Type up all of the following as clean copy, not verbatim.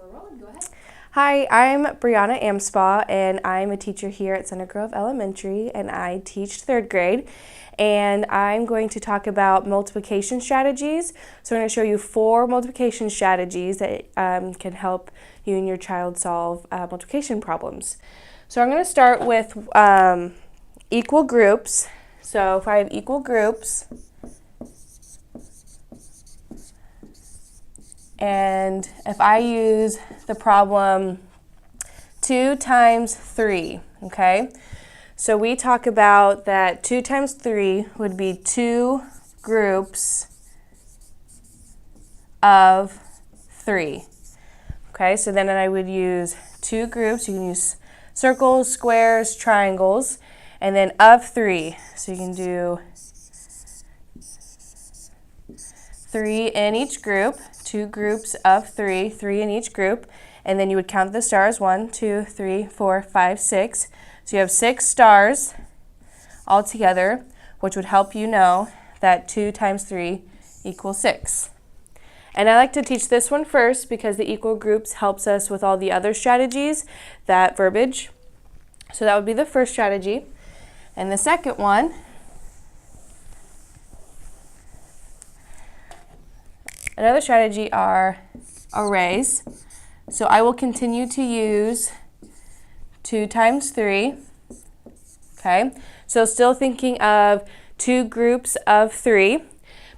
We're rolling. Go ahead. Hi, I'm Brianna Amspaugh, and I'm a teacher here at Center Grove Elementary, and I teach third grade. And I'm going to talk about multiplication strategies. So I'm going to show you 4 multiplication strategies that can help you and your child solve multiplication problems. So I'm going to start with equal groups. So if I have equal groups, and if I use the problem 2 times 3, okay? So we talk about that 2 times 3 would be 2 groups of 3. Okay, so then I would use 2 groups. You can use circles, squares, triangles, and then of 3. So you can do 3 in each group, 2 groups of 3, 3 in each group, and then you would count the stars, 1, 2, 3, 4, 5, 6. So you have 6 stars altogether, which would help you know that 2 times 3 equals 6. And I like to teach this one first because the equal groups helps us with all the other strategies, that verbiage. So that would be the first strategy. And the second one, another strategy are arrays. So I will continue to use 2 times 3. Okay, so still thinking of 2 groups of 3.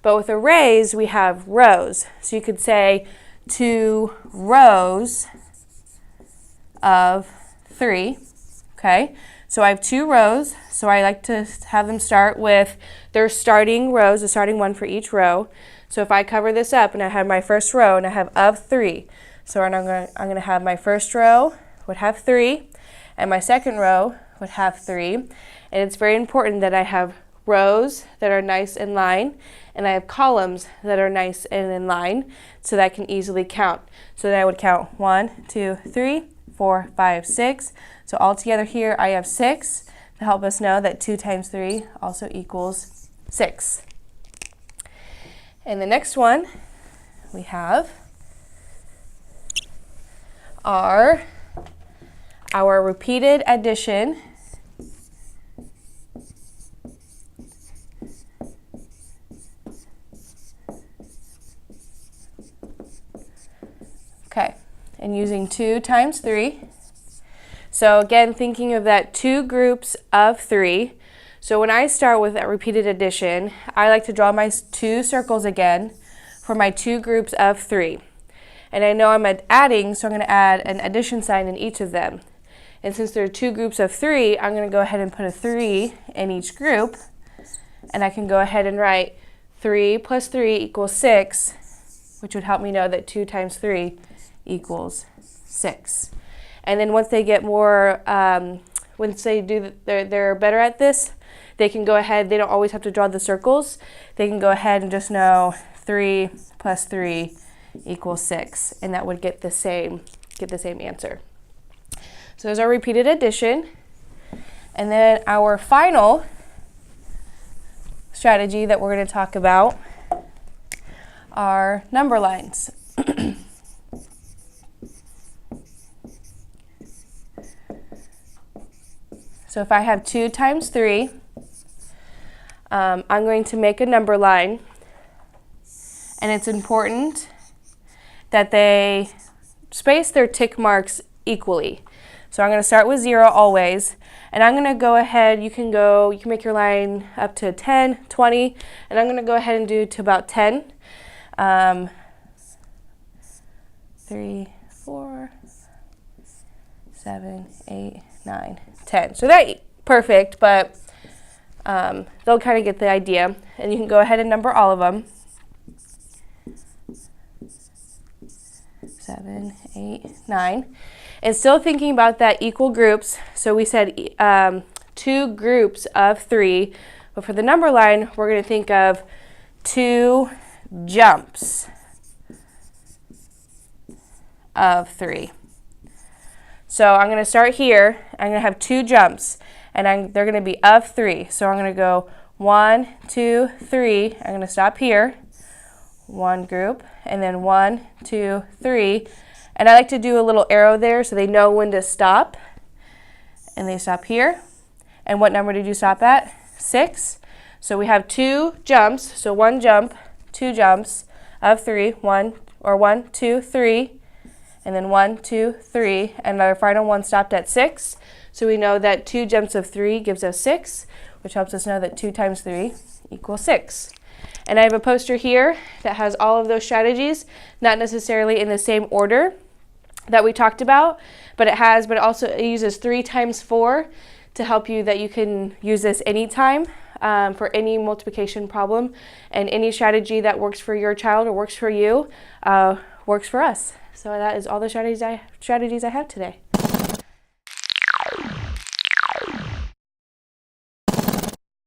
But with arrays, we have rows. So you could say 2 rows of 3. Okay, so I have 2 rows. So I like to have them start with their starting rows, a starting one for each row. So if I cover this up and I have my first row and I have of 3. So I'm going to have my first row would have 3, and my second row would have 3. And it's very important that I have rows that are nice in line, and I have columns that are nice and in line so that I can easily count. So then I would count 1, 2, 3, 4, 5, 6. So altogether here I have 6 to help us know that 2 times 3 also equals 6. And the next one we have are our repeated addition and using 2 times 3. So again, thinking of that 2 groups of 3. So when I start with that repeated addition, I like to draw my 2 circles again for my 2 groups of 3. And I know I'm adding, so I'm going to add an addition sign in each of them. And since there are 2 groups of 3, I'm going to go ahead and put a 3 in each group. And I can go ahead and write 3 plus 3 equals 6, which would help me know that 2 times 3 equals 6. And then once they get more, once they do, they're better at this, they can go ahead, they don't always have to draw the circles. They can go ahead and just know 3 plus 3 equals 6, and that would get the same answer. So there's our repeated addition. And then our final strategy that we're going to talk about are number lines. So if I have 2 times 3, I'm going to make a number line, and it's important that they space their tick marks equally. So I'm going to start with 0 always, and I'm going to go ahead, you can make your line up to 10, 20, and I'm going to go ahead and do to about 10. 3, 4, 7, 8, 9, 10. So that's perfect, but they'll kind of get the idea. And you can go ahead and number all of them. 7, 8, 9. And still thinking about that equal groups. So we said 2 groups of 3. But for the number line, we're going to think of 2 jumps of 3. So I'm going to start here. I'm going to have 2 jumps, and they're going to be of 3. So I'm going to go 1, 2, 3. I'm going to stop here. 1 group, and then 1, 2, 3, And I like to do a little arrow there so they know when to stop. And they stop here. And what number did you stop at? 6. So we have 2 jumps. So 1 jump, 2 jumps of 3. 1, 2, 3. And then 1, 2, 3. And our final one stopped at 6. So we know that 2 jumps of 3 gives us 6, which helps us know that 2 times 3 equals 6. And I have a poster here that has all of those strategies, not necessarily in the same order that we talked about, but it also uses 3 times 4 to help you that you can use this anytime for any multiplication problem, and any strategy that works for your child or works for you works for us. So that is all the strategies I have today.